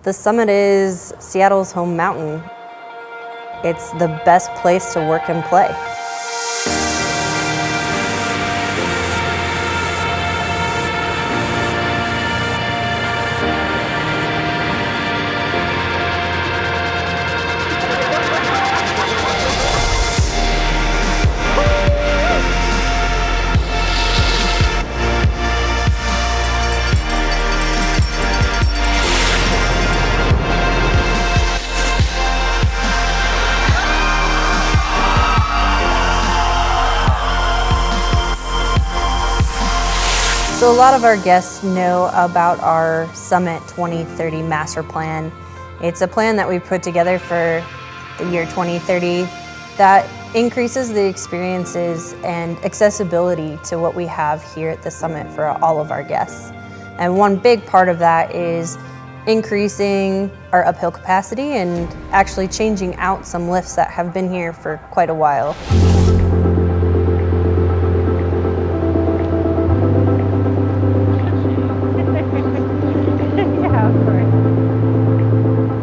The summit is Seattle's home mountain. It's the best place to work and play. So a lot of our guests know about our Summit 2030 Master Plan. It's a plan that we put together for the year 2030 that increases the experiences and accessibility to what we have here at the Summit for all of our guests. And one big part of that is increasing our uphill capacity and actually changing out some lifts that have been here for quite a while.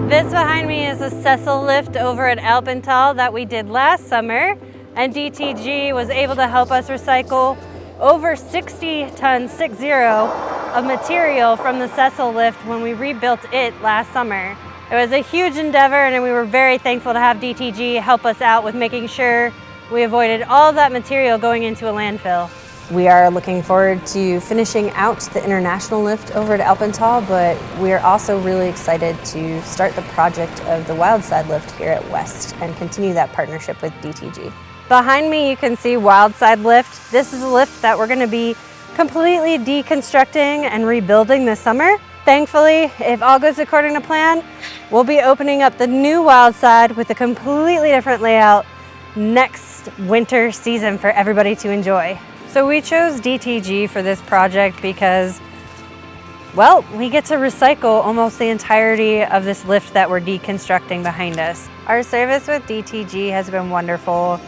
This behind me is a Cecil lift over at Alpental that we did last summer, and DTG was able to help us recycle over 60 tons, 60, of material from the Cecil lift when we rebuilt it last summer. It was a huge endeavor, and we were very thankful to have DTG help us out with making sure we avoided all of that material going into a landfill. We are looking forward to finishing out the international lift over at Alpental, but we are also really excited to start the project of the Wildside lift here at West and continue that partnership with DTG. Behind me you can see Wildside lift. This is a lift that we're going to be completely deconstructing and rebuilding this summer. Thankfully, if all goes according to plan, we'll be opening up the new Wildside with a completely different layout next winter season for everybody to enjoy. So we chose DTG for this project because, well, we get to recycle almost the entirety of this lift that we're deconstructing behind us. Our service with DTG has been wonderful.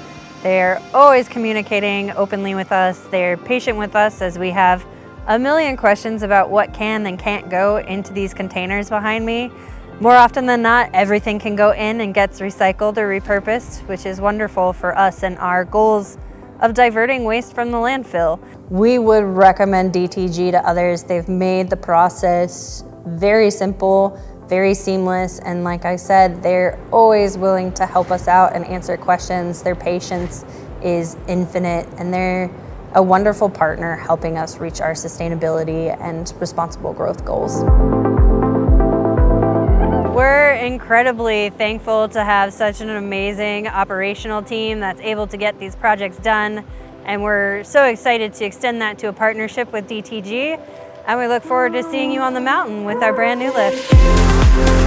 They're always communicating openly with us. They're patient with us as we have a million questions about what can and can't go into these containers behind me. More often than not, everything can go in and gets recycled or repurposed, which is wonderful for us and our goals of diverting waste from the landfill. We would recommend DTG to others. They've made the process very simple, very seamless, and like I said, they're always willing to help us out and answer questions. Their patience is infinite, and they're a wonderful partner helping us reach our sustainability and responsible growth goals. We're incredibly thankful to have such an amazing operational team that's able to get these projects done, and we're so excited to extend that to a partnership with DTG, and we look forward to seeing you on the mountain with our brand new lift.